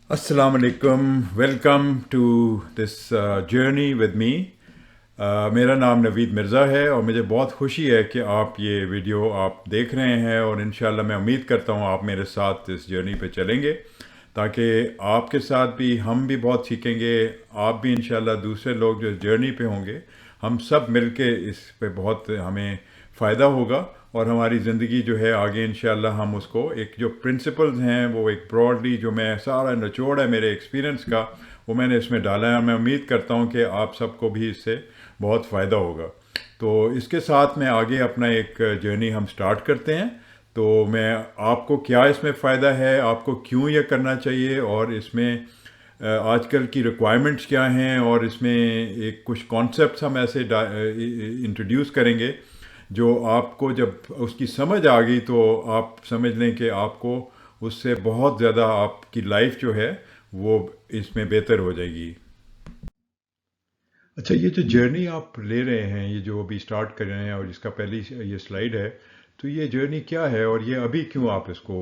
Assalamu alaikum. Welcome to this journey with me. मेरा नाम नवीद मिर्ज़ा है और मुझे बहुत खुशी है कि आप ये वीडियो आप देख रहे हैं और इंशाल्लाह मैं उम्मीद करता हूँ आप मेरे साथ इस जर्नी पे चलेंगे ताकि आपके साथ भी हम भी बहुत सीखेंगे। आप भी इंशाल्लाह दूसरे लोग जो जर्नी पे होंगे हम सब मिलके इस पे बहुत हमें फ़ायदा होगा और हमारी ज़िंदगी जो है आगे इंशाल्लाह हम उसको एक जो प्रिंसिपल्स हैं वो एक ब्रॉडली जो मैं सारा निचोड़ है मेरे एक्सपीरियंस का वो मैंने इसमें डाला है और मैं उम्मीद करता हूँ कि आप सबको भी इससे बहुत फ़ायदा होगा। तो इसके साथ में आगे अपना एक जर्नी हम स्टार्ट करते हैं। तो मैं आपको क्या इसमें फ़ायदा है, आपको क्यों ये करना चाहिए और इसमें आजकल की रिक्वायरमेंट्स क्या हैं और इसमें एक कुछ कॉन्सेप्ट्स हम ऐसे इंट्रोड्यूस करेंगे जो आपको जब उसकी समझ आ गई तो आप समझ लें कि आपको उससे बहुत ज़्यादा आपकी लाइफ जो है वो इसमें बेहतर हो जाएगी। अच्छा, ये जो जर्नी आप ले रहे हैं, ये जो अभी स्टार्ट कर रहे हैं और इसका पहली ये स्लाइड है, तो ये जर्नी क्या है और ये अभी क्यों आप इसको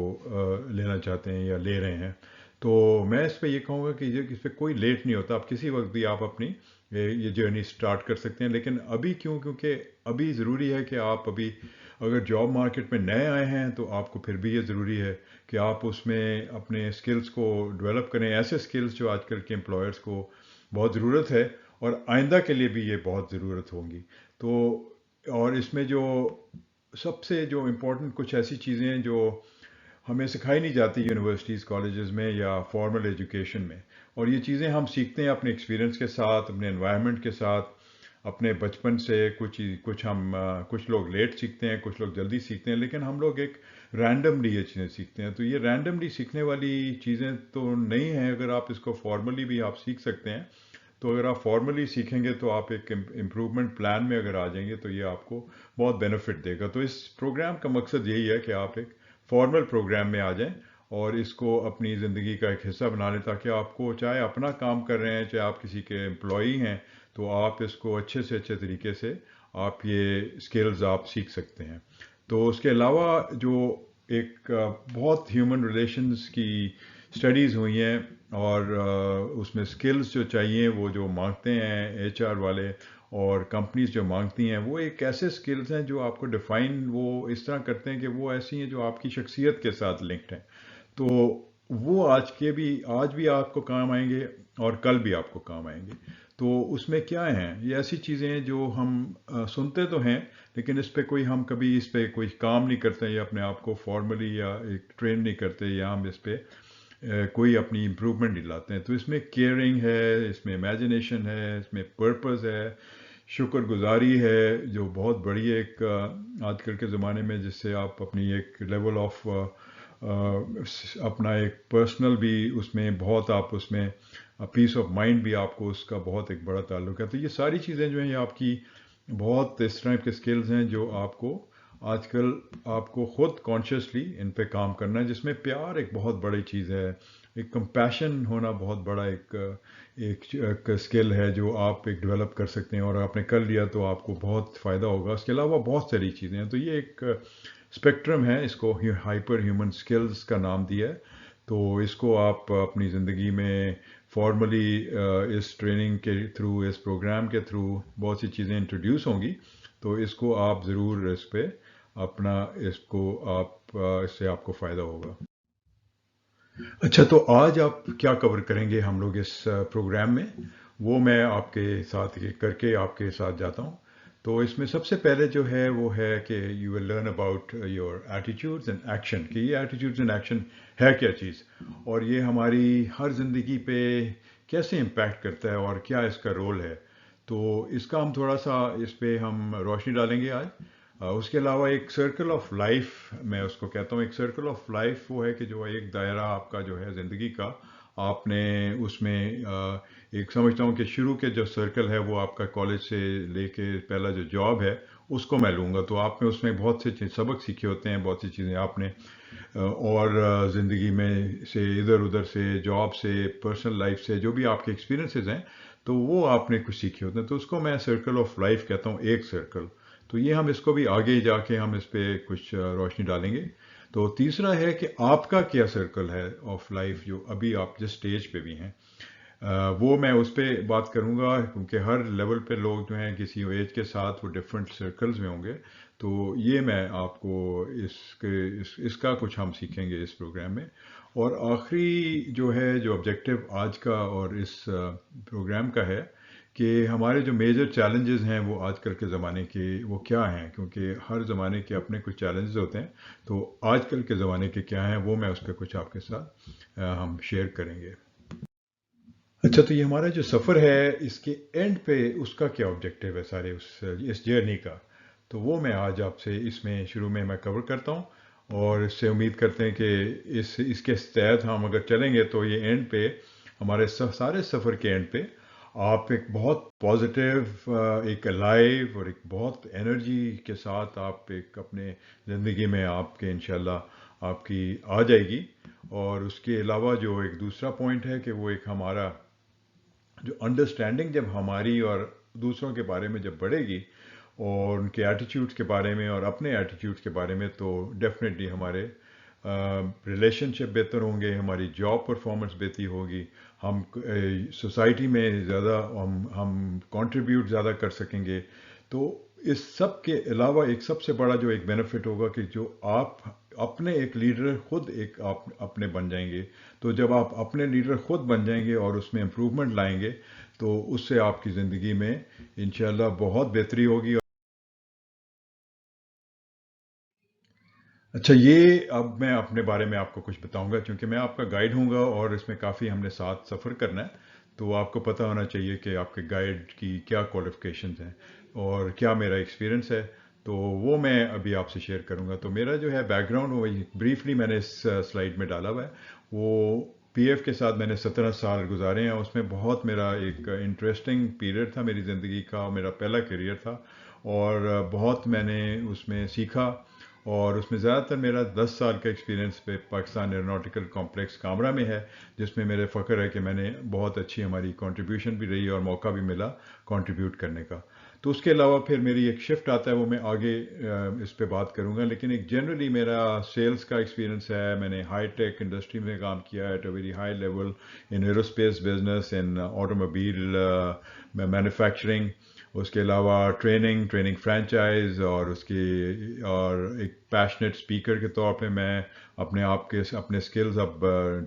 लेना चाहते हैं या ले रहे हैं? तो मैं इस पे ये कहूँगा कि ये इस पे कोई लेट नहीं होता, आप किसी वक्त भी आप अपनी ये जर्नी स्टार्ट कर सकते हैं। लेकिन अभी क्यों? क्योंकि अभी ज़रूरी है कि आप अभी अगर जॉब मार्केट में नए आए हैं तो आपको फिर भी ये ज़रूरी है कि आप उसमें अपने स्किल्स को डेवलप करें, ऐसे स्किल्स जो आजकल के एम्प्लॉयर्स को बहुत ज़रूरत है और आइंदा के लिए भी ये बहुत ज़रूरत होंगी। तो और इसमें जो सबसे जो इम्पोर्टेंट कुछ ऐसी चीज़ें हैं जो हमें सिखाई नहीं जाती यूनिवर्सिटीज़ कॉलेजेस में या फॉर्मल एजुकेशन में, और ये चीज़ें हम सीखते हैं अपने एक्सपीरियंस के साथ, अपने एनवायरनमेंट के साथ, अपने बचपन से। कुछ लोग लेट सीखते हैं, कुछ लोग जल्दी सीखते हैं, लेकिन हम लोग एक रैंडमली ये चीज़ें सीखते हैं। तो ये रैंडमली सीखने वाली चीज़ें तो नहीं हैं। अगर आप इसको फॉर्मली भी आप सीख सकते हैं, तो अगर आप फॉर्मली सीखेंगे तो आप एक इम्प्रूवमेंट प्लान में अगर आ जाएंगे तो ये आपको बहुत बेनिफिट देगा। तो इस प्रोग्राम का मकसद यही है कि आप एक फॉर्मल प्रोग्राम में आ जाएं और इसको अपनी ज़िंदगी का एक हिस्सा बना लें, ताकि आपको चाहे अपना काम कर रहे हैं चाहे आप किसी के एम्प्लॉई हैं तो आप इसको अच्छे से अच्छे तरीके से आप ये स्किल्स आप सीख सकते हैं। तो उसके अलावा जो एक बहुत ह्यूमन रिलेशंस की स्टडीज़ हुई हैं और उसमें स्किल्स जो चाहिए वो जो मांगते हैं एचआर वाले और कंपनीज जो मांगती हैं, वो एक ऐसे स्किल्स हैं जो आपको डिफ़ाइन वो इस तरह करते हैं कि वो ऐसी हैं जो आपकी शख्सियत के साथ लिंक्ड हैं। तो वो आज भी आपको काम आएंगे और कल भी आपको काम आएंगे। तो उसमें क्या हैं, ये ऐसी चीज़ें हैं जो हम सुनते तो हैं लेकिन इस पे कोई हम कभी इस पे कोई काम नहीं करते या अपने आप को फॉर्मली या एक ट्रेन नहीं करते या हम इस पे कोई अपनी इम्प्रूवमेंट नहीं लाते हैं। तो इसमें केयरिंग है, इसमें इमेजिनेशन है, इसमें पर्पस है, शुक्रगुजारी है जो बहुत बड़ी एक आजकल के ज़माने में जिससे आप अपनी एक लेवल ऑफ अपना एक पर्सनल भी उसमें बहुत आप उसमें पीस ऑफ माइंड भी आपको उसका बहुत एक बड़ा ताल्लुक है। तो ये सारी चीज़ें जो हैं ये आपकी बहुत इस टाइप के स्किल्स हैं जो आपको आजकल आपको खुद कॉन्शियसली इन पे काम करना है, जिसमें प्यार एक बहुत बड़ी चीज़ है। एक कंपैशन होना बहुत बड़ा एक स्किल है जो आप एक डेवलप कर सकते हैं और आपने कर लिया तो आपको बहुत फ़ायदा होगा। उसके अलावा बहुत सारी चीज़ें हैं। तो ये एक स्पेक्ट्रम है, इसको हाइपर ह्यूमन स्किल्स का नाम दिया है। तो इसको आप अपनी ज़िंदगी में फॉर्मली इस ट्रेनिंग के थ्रू, इस प्रोग्राम के थ्रू बहुत सी चीज़ें इंट्रोड्यूस होंगी। तो इसको आप ज़रूर इस पे अपना इसको आप इससे आपको फ़ायदा होगा। अच्छा, तो आज आप क्या कवर करेंगे हम लोग इस प्रोग्राम में, वो मैं आपके साथ ये करके आपके साथ जाता हूँ। तो इसमें सबसे पहले जो है वो है कि you will learn about your attitudes and action, कि ये एटीट्यूड्स एंड एक्शन है क्या चीज़ और ये हमारी हर ज़िंदगी पे कैसे इम्पैक्ट करता है और क्या इसका रोल है। तो इसका हम थोड़ा सा इस पे हम रोशनी डालेंगे आज। उसके अलावा एक सर्कल ऑफ लाइफ, मैं उसको कहता हूँ एक सर्कल ऑफ लाइफ, वो है कि जो एक दायरा आपका जो है ज़िंदगी का, आपने उसमें एक समझता हूँ कि शुरू के जो सर्कल है वो आपका कॉलेज से लेके पहला जो जॉब है उसको मैं लूँगा। तो आपने उसमें बहुत से सबक सीखे होते हैं, बहुत सी चीज़ें आपने और ज़िंदगी में से इधर उधर से जॉब से पर्सनल लाइफ से जो भी आपके एक्सपीरियंसेस हैं तो वो आपने कुछ सीखे होते हैं। तो उसको मैं सर्कल ऑफ लाइफ कहता हूँ, एक सर्कल। तो ये हम इसको भी आगे जाके हम इस पे कुछ रोशनी डालेंगे। तो तीसरा है कि आपका क्या सर्कल है ऑफ लाइफ, जो अभी आप जिस स्टेज पे भी हैं। वो मैं उस पे बात करूँगा, क्योंकि हर लेवल पे लोग जो हैं किसी एज के साथ वो डिफरेंट सर्कल्स में होंगे। तो ये मैं आपको इसका कुछ हम सीखेंगे इस प्रोग्राम में। और आखिरी जो है, जो ऑब्जेक्टिव आज का और इस प्रोग्राम का है, कि हमारे जो मेजर चैलेंजेस हैं वो आजकल के ज़माने के वो क्या हैं, क्योंकि हर ज़माने के अपने कुछ चैलेंजेस होते हैं। तो आजकल के ज़माने के क्या हैं वो मैं उस पर कुछ आपके साथ हम शेयर करेंगे। अच्छा, तो ये हमारा जो सफ़र है इसके एंड पे उसका क्या ऑब्जेक्टिव है सारे उस इस जर्नी का, तो वो मैं आज आपसे इसमें शुरू में मैं कवर करता हूँ। और इससे उम्मीद करते हैं कि इसके तहत हम अगर चलेंगे तो ये एंड पे हमारे सारे सफ़र के एंड पे आप एक बहुत पॉजिटिव, एक लाइव और एक बहुत एनर्जी के साथ आप एक अपने ज़िंदगी में आपके इंशाल्लाह आपकी आ जाएगी। और उसके अलावा जो एक दूसरा पॉइंट है कि वो एक हमारा जो अंडरस्टैंडिंग जब हमारी और दूसरों के बारे में जब बढ़ेगी, और उनके एटीट्यूड्स के बारे में और अपने एटीट्यूड्स के बारे में, तो डेफिनेटली हमारे रिलेशनशिप बेहतर होंगे, हमारी जॉब परफॉर्मेंस बेहतर होगी, हम सोसाइटी में ज़्यादा हम कंट्रीब्यूट ज़्यादा कर सकेंगे। तो इस सब के अलावा एक सबसे बड़ा जो एक बेनिफिट होगा कि जो आप अपने एक लीडर खुद एक आप अपने बन जाएंगे। तो जब आप अपने लीडर खुद बन जाएंगे और उसमें इम्प्रूवमेंट लाएंगे, तो उससे आपकी ज़िंदगी में इंशाल्लाह बहुत बेहतरी होगी। अच्छा, ये अब मैं अपने बारे में आपको कुछ बताऊंगा, क्योंकि मैं आपका गाइड हूँगा और इसमें काफ़ी हमने साथ सफ़र करना है। तो आपको पता होना चाहिए कि आपके गाइड की क्या क्वालिफ़िकेशंस हैं और क्या मेरा एक्सपीरियंस है। तो वो मैं अभी आपसे शेयर करूँगा। तो मेरा जो है बैकग्राउंड, वो ब्रीफली मैंने इस स्लाइड में डाला हुआ है। वो पीएफ के साथ मैंने 17 साल गुजारे हैं। उसमें बहुत मेरा एक इंटरेस्टिंग पीरियड था मेरी ज़िंदगी का, मेरा पहला करियर था। और बहुत मैंने उसमें सीखा। और उसमें ज़्यादातर मेरा 10 साल का एक्सपीरियंस पे पाकिस्तान एरोनॉटिकल कॉम्प्लेक्स कामरा में है, जिसमें मेरे फ़ख्र है कि मैंने बहुत अच्छी हमारी कंट्रीब्यूशन भी रही और मौका भी मिला कंट्रीब्यूट करने का। तो उसके अलावा फिर मेरी एक शिफ्ट आता है, वो मैं आगे इस पे बात करूँगा। लेकिन एक जनरली मेरा सेल्स का एक्सपीरियंस है। मैंने हाई टेक इंडस्ट्री में काम किया है, at a very high level, in aerospace business, in automobile manufacturing. उसके अलावा ट्रेनिंग ट्रेनिंग फ्रेंचाइज, और उसकी और एक पैशनेट स्पीकर के तौर पे मैं अपने आप के अपने स्किल्स अब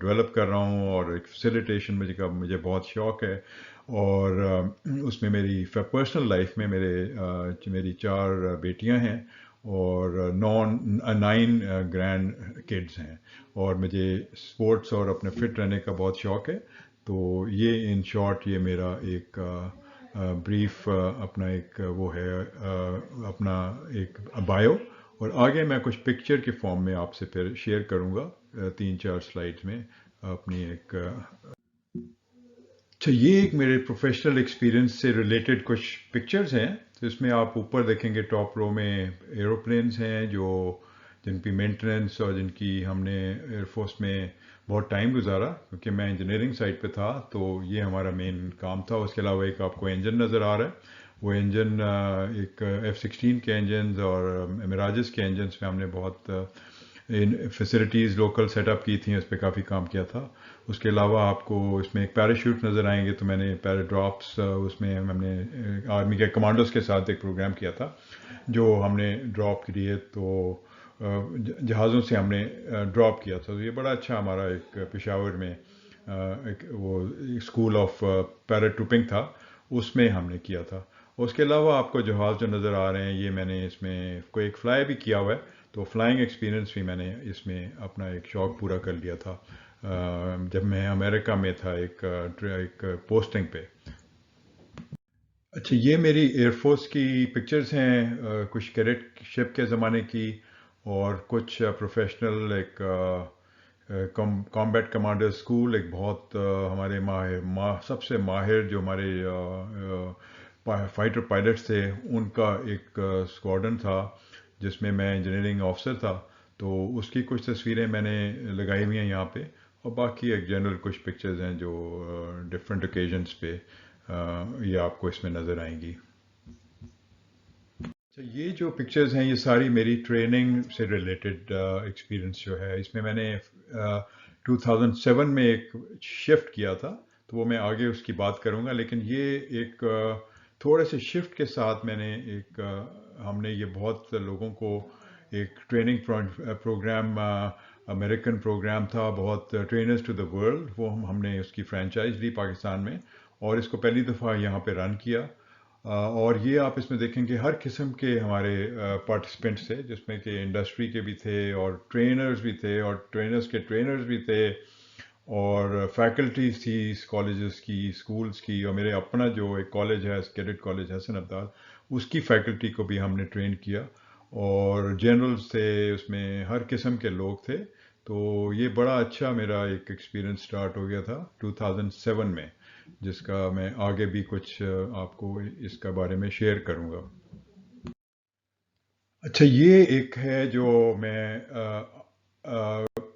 डेवलप कर रहा हूँ। और एक फैसिलिटेशन मुझे बहुत शौक़ है। और उसमें मेरी पर्सनल लाइफ में मेरी 4 बेटियां हैं और 9 ग्रैंड किड्स हैं। और मुझे स्पोर्ट्स और अपने फिट रहने का बहुत शौक़ है। तो ये इन शॉर्ट ये मेरा एक ब्रीफ अपना एक वो है, अपना एक बायो। और आगे मैं कुछ पिक्चर के फॉर्म में आपसे फिर शेयर करूँगा 3-4 स्लाइड्स में अपनी एक अच्छा, ये एक मेरे प्रोफेशनल एक्सपीरियंस से रिलेटेड कुछ पिक्चर्स हैं। तो इसमें आप ऊपर देखेंगे टॉप रो में एरोप्लेन्स हैं जो जिनकी मेंटेनेंस और जिनकी हमने एयरफोर्स में बहुत टाइम गुजारा, क्योंकि मैं इंजीनियरिंग साइड पे था। तो ये हमारा मेन काम था। उसके अलावा एक आपको इंजन नज़र आ रहा है, वो इंजन एक F-16 के इंजन और मिराजेस के इंजन में हमने बहुत इन फैसिलिटीज़ लोकल सेटअप की थी, उस पर काफ़ी काम किया था। उसके अलावा आपको इसमें एक पैराशूट नज़र आएंगे, तो मैंने पैराड्रॉप्स उसमें हमने आर्मी के कमांडोज के साथ एक प्रोग्राम किया था जो हमने ड्रॉप के लिए तो जहाज़ों से हमने ड्रॉप किया था। तो ये बड़ा अच्छा हमारा एक पेशावर में एक वो स्कूल ऑफ पैराट्रूपिंग था, उसमें हमने किया था। उसके अलावा आपको जहाज़ जो नज़र आ रहे हैं, ये मैंने इसमें कोई एक फ़्लाई भी किया हुआ है। तो फ्लाइंग एक्सपीरियंस भी मैंने इसमें अपना एक शौक़ पूरा कर लिया था जब मैं अमेरिका में था एक पोस्टिंग पे। अच्छा, ये मेरी एयरफोर्स की पिक्चर्स हैं, कुछ कैडेट शिप के ज़माने की, और कुछ प्रोफेशनल एक कॉम्बैट कमांडर स्कूल, एक बहुत हमारे सबसे माहिर जो हमारे फाइटर पायलट्स थे, उनका एक स्क्वाड्रन था जिसमें मैं इंजीनियरिंग ऑफिसर था। तो उसकी कुछ तस्वीरें मैंने लगाई हुई हैं यहाँ पे। और बाकी एक जनरल कुछ पिक्चर्स हैं जो डिफरेंट ओकेजन्स पे ये आपको इसमें नज़र आएंगी। अच्छा, ये जो पिक्चर्स हैं ये सारी मेरी ट्रेनिंग से रिलेटेड एक्सपीरियंस जो है, इसमें मैंने 2007 में एक शिफ्ट किया था, तो वो मैं आगे उसकी बात करूँगा, लेकिन ये एक थोड़े से शिफ्ट के साथ मैंने एक हमने ये बहुत लोगों को एक ट्रेनिंग प्रोग्राम, अमेरिकन प्रोग्राम था, बहुत ट्रेनर्स टू द वर्ल्ड, वो हमने उसकी फ्रेंचाइज ली पाकिस्तान में, और इसको पहली दफ़ा यहाँ पे रन किया। और ये आप इसमें देखेंगे हर किस्म के हमारे पार्टिसिपेंट्स थे, जिसमें कि इंडस्ट्री के भी थे और ट्रेनर्स भी थे और ट्रेनर्स के ट्रेनर्स भी थे, और फैकल्टीज थी कॉलेजेस की, स्कूल्स की, और मेरे अपना जो एक कॉलेज है कैडेट कॉलेज हसन अब्दाल, उसकी फैकल्टी को भी हमने ट्रेन किया, और जनरल्स थे उसमें, हर किस्म के लोग थे। तो ये बड़ा अच्छा मेरा एक एक्सपीरियंस स्टार्ट हो गया था 2007 में, जिसका मैं आगे भी कुछ आपको इसका बारे में शेयर करूंगा। अच्छा, ये एक है जो मैं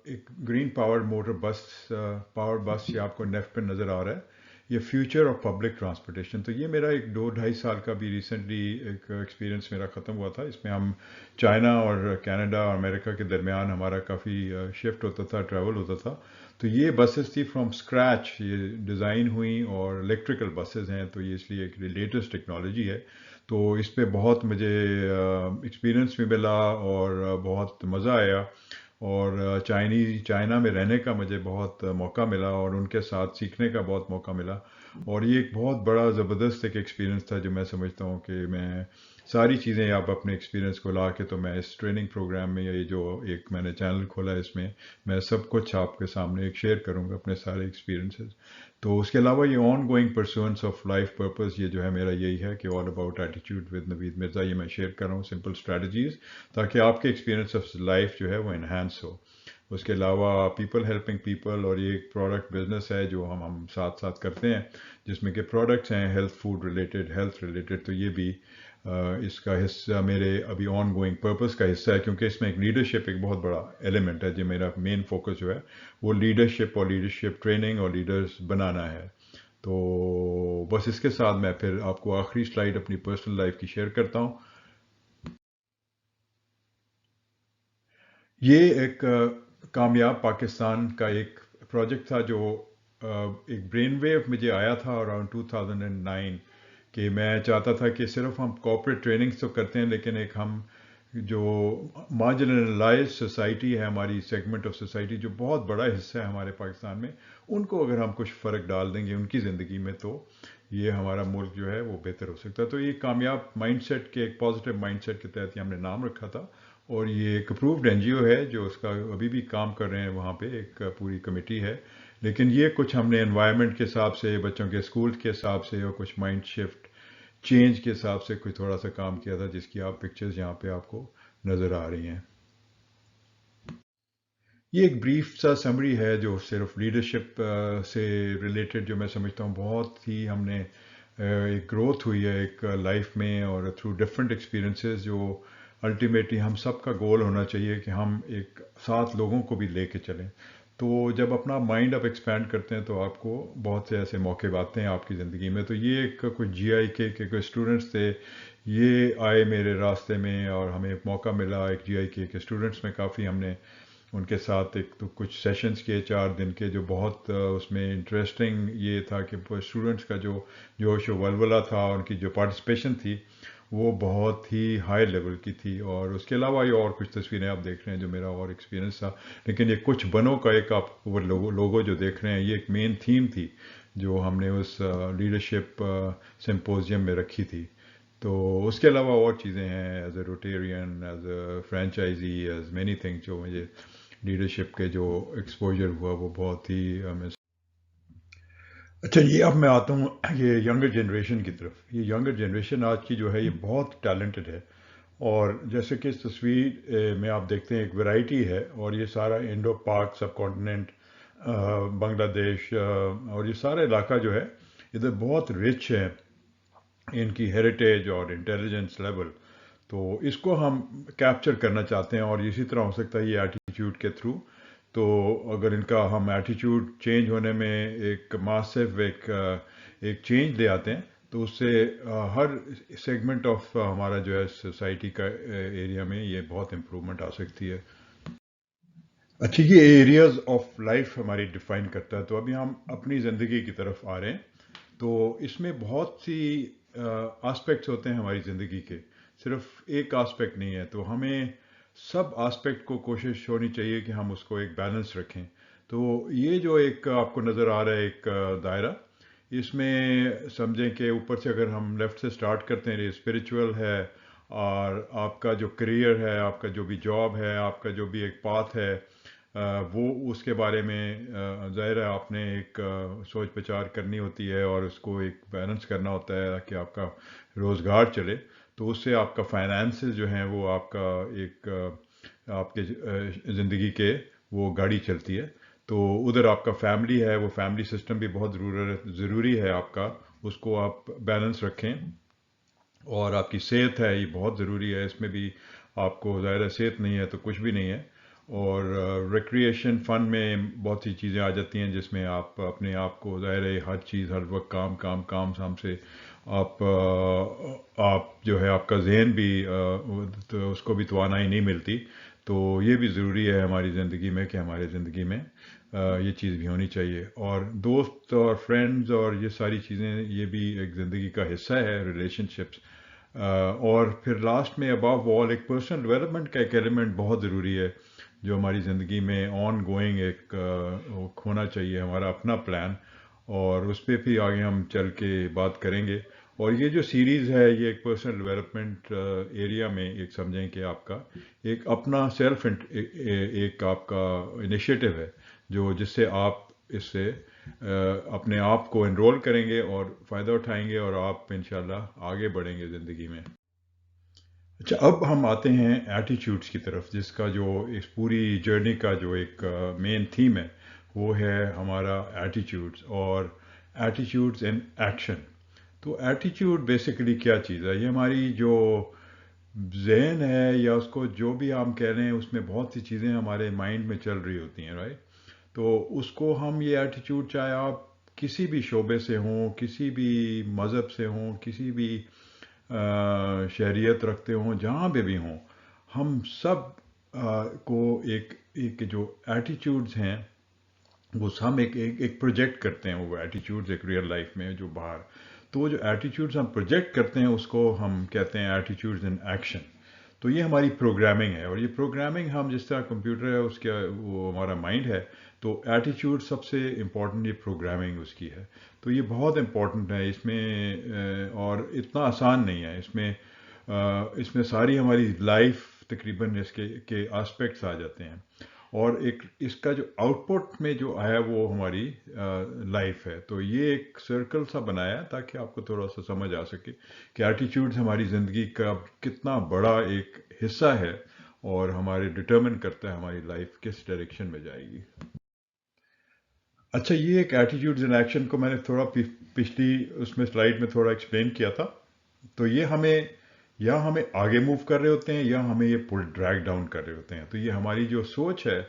एक ग्रीन पावर मोटर बस, पावर बस, ये आपको नेफ्ट पे नज़र आ रहा है, ये फ्यूचर ऑफ पब्लिक ट्रांसपोर्टेशन। तो ये मेरा एक 2 ढाई साल का भी रिसेंटली एक एक्सपीरियंस मेरा ख़त्म हुआ था। इसमें हम चाइना और कनाडा और अमेरिका के दरमियान हमारा काफ़ी शिफ्ट होता था, ट्रैवल होता था। तो ये बसेस थी फ्रॉम स्क्रैच, ये डिज़ाइन हुई, और इलेक्ट्रिकल बसेस हैं, तो ये इसलिए एक लेटेस्ट टेक्नोलॉजी है। तो इस पे बहुत मुझे एक्सपीरियंस भी मिला और बहुत मज़ा आया, और चाइना में रहने का मुझे बहुत मौका मिला और उनके साथ सीखने का बहुत मौका मिला। और ये एक बहुत बड़ा ज़बरदस्त एक एक्सपीरियंस था, जो मैं समझता हूँ कि मैं सारी चीज़ें आप अपने एक्सपीरियंस को ला के, तो मैं इस ट्रेनिंग प्रोग्राम में, ये जो एक मैंने चैनल खोला है, इसमें मैं सब कुछ आपके सामने एक शेयर करूँगा, अपने सारे एक्सपीरियंसेस। तो उसके अलावा ये on going pursuance of life purpose, ये जो है मेरा यही है कि all about attitude with Naveed Mirza, ये मैं शेयर कर रहा हूँ, सिंपल स्ट्रेटजीज, ताकि आपके एक्सपीरियंस ऑफ लाइफ जो है वो इन्हांस हो। उसके अलावा पीपल हेल्पिंग पीपल, और ये एक प्रोडक्ट बिजनेस है जो हम साथ साथ करते हैं, जिसमें कि प्रोडक्ट्स हैं health food related, health related. तो ये भी इसका हिस्सा, मेरे अभी ऑन गोइंग पर्पस का हिस्सा है, क्योंकि इसमें एक लीडरशिप एक बहुत बड़ा एलिमेंट है, जो मेरा मेन फोकस जो है वो लीडरशिप और लीडरशिप ट्रेनिंग और लीडर्स बनाना है। तो बस इसके साथ मैं फिर आपको आखिरी स्लाइड अपनी पर्सनल लाइफ की शेयर करता हूँ। ये एक कामयाब पाकिस्तान का एक प्रोजेक्ट था, जो एक ब्रेन वेव मुझे आया था अराउंड 2009, कि मैं चाहता था कि सिर्फ हम कॉर्पोरेट ट्रेनिंग्स तो करते हैं, लेकिन एक हम जो मार्जिनलाइज सोसाइटी है, हमारी सेगमेंट ऑफ सोसाइटी जो बहुत बड़ा हिस्सा है हमारे पाकिस्तान में, उनको अगर हम कुछ फ़र्क डाल देंगे उनकी ज़िंदगी में, तो ये हमारा मुल्क जो है वो बेहतर हो सकता है। तो ये कामयाब माइंडसेट के, एक पॉजिटिव माइंडसेट के तहत ये हमने नाम रखा था, और ये एक अप्रूव्ड एनजीओ है जो उसका अभी भी काम कर रहे हैं, वहाँ पे एक पूरी कमेटी है। लेकिन ये कुछ हमने एनवायरनमेंट के हिसाब से, बच्चों के स्कूल के हिसाब से, और कुछ माइंड शिफ्ट चेंज के हिसाब से कोई थोड़ा सा काम किया था, जिसकी आप पिक्चर्स यहाँ पे आपको नज़र आ रही हैं। ये एक ब्रीफ सा समरी है, जो सिर्फ लीडरशिप से रिलेटेड, जो मैं समझता हूँ बहुत ही हमने एक ग्रोथ हुई है एक लाइफ में, और थ्रू डिफरेंट एक्सपीरियंसेस, जो अल्टीमेटली हम सब का गोल होना चाहिए कि हम एक साथ लोगों को भी लेके चलें। तो जब अपना माइंड आप एक्सपैंड करते हैं, तो आपको बहुत से ऐसे मौके आते हैं आपकी ज़िंदगी में। तो ये एक कुछ जीआई के कोई स्टूडेंट्स थे, ये आए मेरे रास्ते में, और हमें एक मौका मिला एक जीआई के स्टूडेंट्स में, काफ़ी हमने उनके साथ एक तो कुछ सेशंस किए 4 दिन के, जो बहुत उसमें इंटरेस्टिंग ये था कि स्टूडेंट्स का जो जोश व वल्वला था, उनकी जो पार्टिसिपेशन थी, वो बहुत ही हाई लेवल की थी। और उसके अलावा ये और कुछ तस्वीरें आप देख रहे हैं, जो मेरा और एक्सपीरियंस था। लेकिन ये कुछ बनों का एक आप वो लोगो जो देख रहे हैं, ये एक मेन थीम थी जो हमने उस लीडरशिप सिंपोजियम में रखी थी। तो उसके अलावा और चीज़ें हैं, as a Rotarian, as a franchisee, as many things, जो मुझे लीडरशिप के जो एक्सपोजर हुआ वो बहुत ही अच्छा, ये अब मैं आता हूँ ये यंगर जनरेशन की तरफ। ये यंगर जनरेशन आज की जो है, ये बहुत टैलेंटेड है। और जैसे कि इस तस्वीर में आप देखते हैं, एक वैरायटी है, और ये सारा इंडो पाक सब कॉन्टिनेंट, बांग्लादेश, और ये सारा इलाका जो है इधर बहुत रिच है इनकी हेरिटेज और इंटेलिजेंस लेवल। तो इसको हम कैप्चर करना चाहते हैं, और इसी तरह हो सकता है ये एटीट्यूड के थ्रू। तो अगर इनका हम एटीट्यूड चेंज होने में एक मासिव एक चेंज ले आते हैं, तो उससे हर सेगमेंट ऑफ हमारा जो है सोसाइटी का एरिया में ये बहुत इम्प्रूवमेंट आ सकती है। अच्छा, ये एरियाज ऑफ लाइफ हमारी डिफाइन करता है। तो अभी हम अपनी ज़िंदगी की तरफ आ रहे हैं। तो इसमें बहुत सी एस्पेक्ट्स होते हैं हमारी ज़िंदगी के, सिर्फ एक एस्पेक्ट नहीं है। तो हमें सब एस्पेक्ट को कोशिश होनी चाहिए कि हम उसको एक बैलेंस रखें। तो ये जो एक आपको नज़र आ रहा है एक दायरा, इसमें समझें कि ऊपर से अगर हम लेफ़्ट से स्टार्ट करते हैं, ये स्पिरिचुअल है, और आपका जो करियर है, आपका जो भी जॉब है, आपका जो भी एक पाथ है, वो उसके बारे में ज़ाहिर है आपने एक सोच विचार करनी होती है और उसको एक बैलेंस करना होता है कि आपका रोज़गार चले। तो उससे आपका फाइनेंसेस जो हैं वो आपका एक आपके ज़िंदगी के वो गाड़ी चलती है। तो उधर आपका फैमिली है, वो फैमिली सिस्टम भी बहुत ज़रूरी है आपका, उसको आप बैलेंस रखें। और आपकी सेहत है, ये बहुत ज़रूरी है, इसमें भी आपको ज़ाहिर है सेहत नहीं है तो कुछ भी नहीं है। और रिक्रिएशन फ़न में बहुत सी चीज़ें आ जाती हैं जिसमें आप अपने आप को ज़ाहिर है हर चीज़ हर वक्त काम काम काम शाम से आप जो है आपका जहन भी तो उसको भी तवानाई नहीं मिलती। तो ये भी ज़रूरी है हमारी ज़िंदगी में कि हमारे ज़िंदगी में ये चीज़ भी होनी चाहिए। और दोस्त और फ्रेंड्स और ये सारी चीज़ें ये भी एक ज़िंदगी का हिस्सा है, रिलेशनशिप्स। और फिर लास्ट में अबव ऑल एक पर्सनल डेवलपमेंट का एक एलिमेंट बहुत ज़रूरी है, जो हमारी ज़िंदगी में ऑन गोइंग एक वो होना चाहिए, हमारा अपना प्लान। और उस पर भी आगे हम चल के बात करेंगे। और ये जो सीरीज़ है ये एक पर्सनल डेवलपमेंट एरिया में एक समझें कि आपका एक अपना सेल्फ एक आपका इनिशिएटिव है, जो जिससे आप इससे अपने आप को एनरोल करेंगे और फ़ायदा उठाएंगे और आप इंशाल्लाह आगे बढ़ेंगे ज़िंदगी में। अच्छा, अब हम आते हैं एटीट्यूड्स की तरफ, जिसका जो इस पूरी जर्नी का जो एक मेन थीम है वो है हमारा एटीट्यूड्स और एटीट्यूड्स इन एक्शन। तो एटीट्यूड बेसिकली क्या चीज़ है? ये हमारी जो जहन है या उसको जो भी हम कह रहे हैं, उसमें बहुत सी चीज़ें हमारे माइंड में चल रही होती हैं, राइट? तो उसको हम ये एटीट्यूड, चाहे आप किसी भी शोबे से हों, किसी भी मज़हब से हों, किसी भी शहरियत रखते हों, जहाँ पे भी हों, हम सब को एक एक जो एटीट्यूड्स हैं वो हम एक प्रोजेक्ट करते हैं, वो एटीट्यूड्स एक रियल लाइफ में जो बाहर। तो वो जो एटीट्यूड्स हम प्रोजेक्ट करते हैं उसको हम कहते हैं एटीट्यूड्स इन एक्शन। तो ये हमारी प्रोग्रामिंग है, और ये प्रोग्रामिंग हम जिस तरह कंप्यूटर है उसका वो हमारा माइंड है। तो एटीट्यूड सबसे इम्पोर्टेंट ये प्रोग्रामिंग उसकी है। तो ये बहुत इम्पोर्टेंट है इसमें, और इतना आसान नहीं है इसमें। इसमें सारी हमारी लाइफ तकरीबन इसके के एस्पेक्ट्स आ जाते हैं। और एक इसका जो आउटपुट में जो आया वो हमारी लाइफ है। तो ये एक सर्कल सा बनाया है ताकि आपको थोड़ा सा समझ आ सके कि एटीट्यूड्स हमारी ज़िंदगी का कितना बड़ा एक हिस्सा है, और हमारे डिटरमिन करता है हमारी लाइफ किस डायरेक्शन में जाएगी। अच्छा, ये एक एटीट्यूड्स इन एक्शन को मैंने थोड़ा पिछली उसमें स्लाइड में थोड़ा एक्सप्लेन किया था। तो ये हमें या हमें आगे मूव कर रहे होते हैं, या हमें ये पुल ड्रैग डाउन कर रहे होते हैं। तो ये हमारी जो सोच है,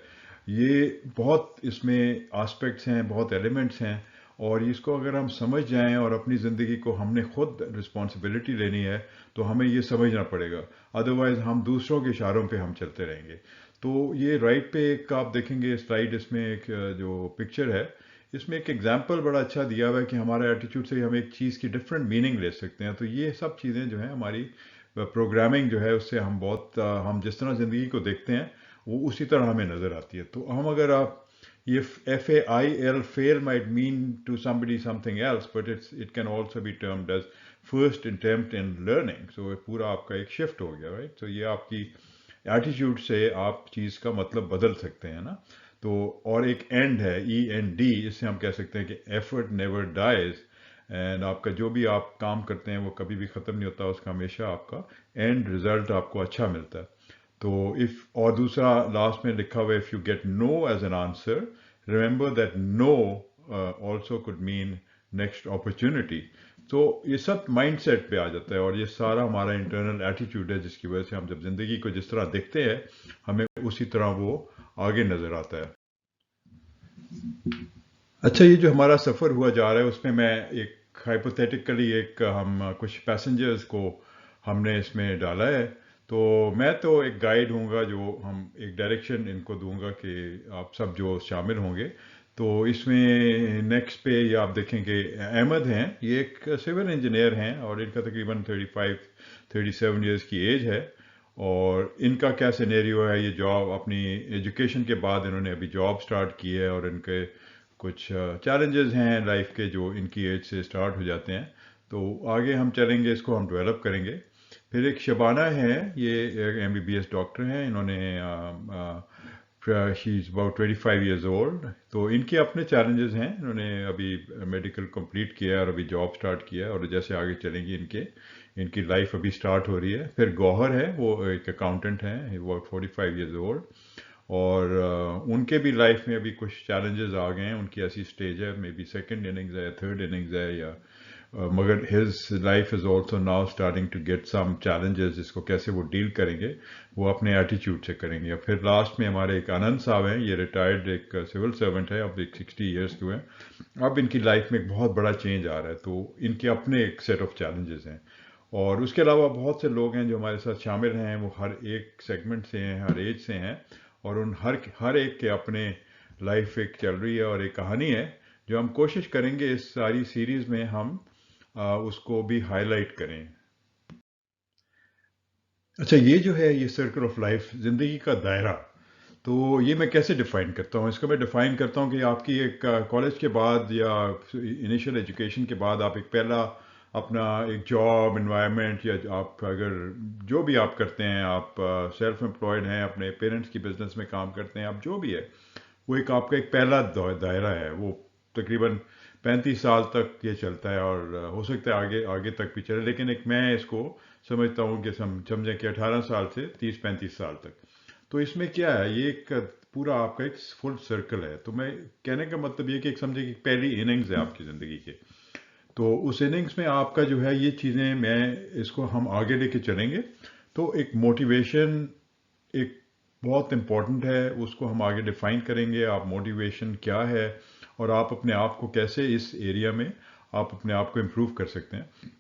ये बहुत इसमें एस्पेक्ट्स हैं, बहुत एलिमेंट्स हैं। और इसको अगर हम समझ जाएं और अपनी ज़िंदगी को हमने खुद रिस्पॉन्सिबिलिटी लेनी है, तो हमें ये समझना पड़ेगा। अदरवाइज़ हम दूसरों के इशारों पे हम चलते रहेंगे। तो ये राइट पे एक आप देखेंगे स्लाइड, इसमें एक जो पिक्चर है, इसमें एक एग्जाम्पल बड़ा अच्छा दिया हुआ है कि हमारा एटीट्यूड से हम एक चीज़ की डिफरेंट मीनिंग ले सकते हैं। तो ये सब चीज़ें जो हैं हमारी प्रोग्रामिंग जो है उससे हम बहुत हम जिस तरह ज़िंदगी को देखते हैं वो उसी तरह हमें नज़र आती है। तो हम अगर आप ये FAIL fail might mean to somebody something else, but it can also be termed as first attempt in learning. So ये पूरा आपका एक शिफ्ट हो गया, राइट? तो ये आपकी एटीट्यूड से आप चीज़ का मतलब बदल सकते हैं ना। तो और एक एंड है, END, इससे हम कह सकते हैं कि एफर्ट नेवर डाइज। एंड आपका जो भी आप काम करते हैं वो कभी भी ख़त्म नहीं होता, उसका हमेशा आपका एंड रिजल्ट आपको अच्छा मिलता है। तो इफ़, और दूसरा लास्ट में लिखा हुआ है, if you get no as an answer, remember that no also could mean next opportunity. तो ये सब माइंडसेट पे आ जाता है, और ये सारा हमारा इंटरनल एटीट्यूड है, जिसकी वजह से हम जब ज़िंदगी को जिस तरह देखते हैं हमें उसी तरह वो आगे नज़र आता है। अच्छा, ये जो हमारा सफ़र हुआ जा रहा है उसमें मैं एक हाइपोथेटिकली एक हम कुछ पैसेंजर्स को हमने इसमें डाला है। तो मैं तो एक गाइड हूँगा, जो हम एक डायरेक्शन इनको दूंगा कि आप सब जो शामिल होंगे। तो इसमें नेक्स्ट पे ये आप देखेंगे अहमद हैं, ये एक सिविल इंजीनियर हैं और इनका तकरीबन 35-37 ईयर्स की एज है। और इनका क्या सिनेरियो है, ये जॉब अपनी एजुकेशन के बाद इन्होंने अभी जॉब स्टार्ट की है और इनके कुछ चैलेंजेस हैं लाइफ के जो इनकी एज से स्टार्ट हो जाते हैं। तो आगे हम चलेंगे, इसको हम डेवलप करेंगे। फिर एक शबाना है, ये MBBS डॉक्टर हैं, इन्होंने she is about 25 years old. तो इनके अपने चैलेंजेस हैं, इन्होंने अभी मेडिकल कंप्लीट किया है और अभी जॉब स्टार्ट किया है और जैसे आगे चलेंगी इनकी लाइफ अभी स्टार्ट हो रही है। फिर गौहर है, वो एक अकाउंटेंट हैं, अबाउट 45 ईयर्स ओल्ड। और उनके भी लाइफ में अभी कुछ चैलेंजेस आ गए हैं, उनकी ऐसी स्टेज है, मे बी सेकेंड इनिंग्स है या थर्ड इनिंग्स है या मगर his life is also now starting to get some challenges, जिसको कैसे वो डील करेंगे वो अपने एटीट्यूड से करेंगे। फिर लास्ट में हमारे एक आनंद साहब हैं, ये रिटायर्ड एक सिविल सर्वेंट है, अब एक 60 ईयर्स के हुए हैं। अब इनकी लाइफ में एक बहुत बड़ा चेंज आ रहा है, तो इनके अपने एक सेट ऑफ चैलेंजेस हैं। और उसके अलावा बहुत से लोग हैं जो हमारे साथ शामिल हैं, वो हर एक सेगमेंट से हैं, हर एज से हैं, और उन हर एक के अपने लाइफ एक चल रही है और एक कहानी है, जो हम कोशिश करेंगे इस सारी सीरीज में हम उसको भी हाईलाइट करें। अच्छा, ये जो है ये सर्कल ऑफ लाइफ, ज़िंदगी का दायरा, तो ये मैं कैसे डिफ़ाइन करता हूँ? इसको मैं डिफ़ाइन करता हूँ कि आपकी एक कॉलेज के बाद या इनिशियल एजुकेशन के बाद आप एक पहला अपना एक जॉब एनवायरनमेंट, या आप अगर जो भी आप करते हैं, आप सेल्फ एम्प्लॉयड हैं, अपने पेरेंट्स की बिजनेस में काम करते हैं, आप जो भी है, वो एक आपका एक पहला दायरा है। वो तकरीबन 35 साल तक ये चलता है और हो सकता है आगे आगे तक भी चले, लेकिन एक मैं इसको समझता हूँ कि समझें कि 18 साल से 30-35 साल तक। तो इसमें क्या है, ये एक पूरा आपका एक फुल सर्कल है। तो मैं कहने का मतलब ये कि एक समझे कि पहली इनिंग्स है आपकी ज़िंदगी के। तो उस इनिंग्स में आपका जो है ये चीज़ें, मैं इसको हम आगे लेके चलेंगे। तो एक मोटिवेशन एक बहुत इम्पॉर्टेंट है, उसको हम आगे डिफाइन करेंगे, आप मोटिवेशन क्या है और आप अपने आप को कैसे इस एरिया में आप अपने आप को इम्प्रूव कर सकते हैं।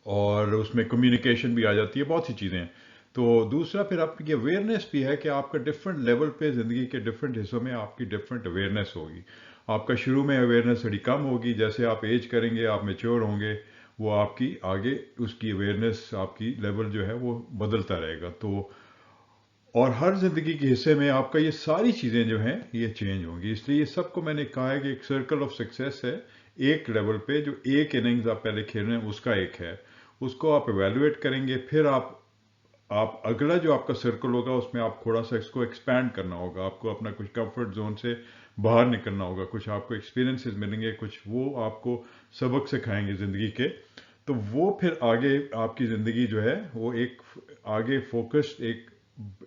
और उसमें कम्युनिकेशन भी आ जाती है, बहुत सी चीज़ें हैं। तो दूसरा फिर आपकी अवेयरनेस भी है कि आपका डिफरेंट लेवल पे ज़िंदगी के डिफरेंट हिस्सों में आपकी डिफरेंट अवेयरनेस होगी। आपका शुरू में अवेयरनेस थोड़ी कम होगी, जैसे आप एज करेंगे, आप मेच्योर होंगे, वो आपकी आगे उसकी अवेयरनेस आपकी लेवल जो है वो बदलता रहेगा। तो और हर ज़िंदगी के हिस्से में आपका ये सारी चीज़ें जो हैं ये चेंज होंगी। इसलिए ये सबको मैंने कहा है कि एक सर्कल ऑफ सक्सेस है। एक लेवल पे जो एक इनिंग्स आप पहले खेल रहे हैं उसका एक है, उसको आप एवेलुएट करेंगे। फिर आप अगला जो आपका सर्कल होगा उसमें आप थोड़ा सा इसको एक्सपैंड करना होगा, आपको अपना कुछ कंफर्ट जोन से बाहर निकलना होगा, कुछ आपको एक्सपीरियंसेस मिलेंगे, कुछ वो आपको सबक सिखाएंगे ज़िंदगी के। तो वो फिर आगे आपकी ज़िंदगी जो है वो एक आगे फोकस्ड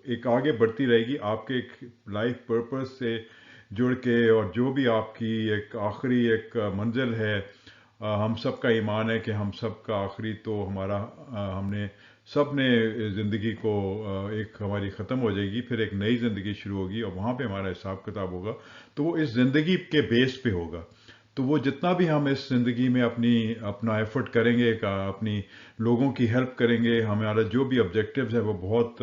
एक आगे बढ़ती रहेगी, आपके एक लाइफ पर्पस से जुड़ के। और जो भी आपकी एक आखिरी एक मंजिल है, हम सब का ईमान है कि हम सब का आखिरी तो हमारा हमने सब ने ज़िंदगी को एक हमारी ख़त्म हो जाएगी, फिर एक नई ज़िंदगी शुरू होगी और वहाँ पे हमारा हिसाब किताब होगा। तो वो इस ज़िंदगी के बेस पे होगा। तो वो जितना भी हम इस ज़िंदगी में अपना एफर्ट करेंगे, अपनी लोगों की हेल्प करेंगे, हमारा जो भी ऑब्जेक्टिव्स है वो बहुत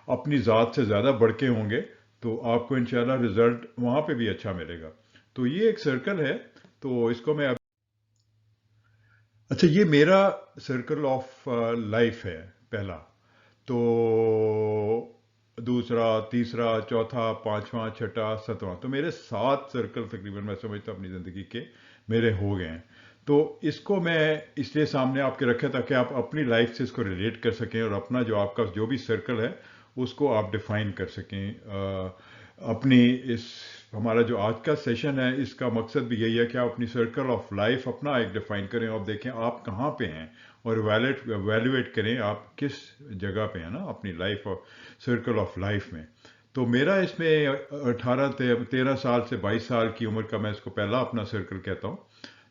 अपनी ज़ात से ज़्यादा बढ़ के होंगे, तो आपको इंशाल्लाह रिजल्ट वहाँ पे भी अच्छा मिलेगा। तो ये एक सर्कल है। तो इसको मैं अच्छा, ये मेरा सर्कल ऑफ लाइफ है पहला। तो दूसरा, तीसरा, चौथा, पांचवा, छठा, सातवां, तो मेरे 7 सर्कल तकरीबन मैं समझता हूँ अपनी ज़िंदगी के मेरे हो गए हैं। तो इसको मैं इसलिए सामने आपके रखा ताकि आप अपनी लाइफ से इसको रिलेट कर सकें और अपना जो आपका जो भी सर्कल है उसको आप डिफाइन कर सकें। अपनी इस हमारा जो आज का सेशन है इसका मकसद भी यही है कि आप अपनी सर्कल ऑफ लाइफ अपना एक डिफाइन करें और देखें आप कहाँ पे हैं, और वैल्यूएट करें आप किस जगह पे हैं ना अपनी लाइफ और सर्कल ऑफ लाइफ में। तो मेरा इसमें 13 साल से 22 साल की उम्र का मैं इसको पहला अपना सर्कल कहता हूँ।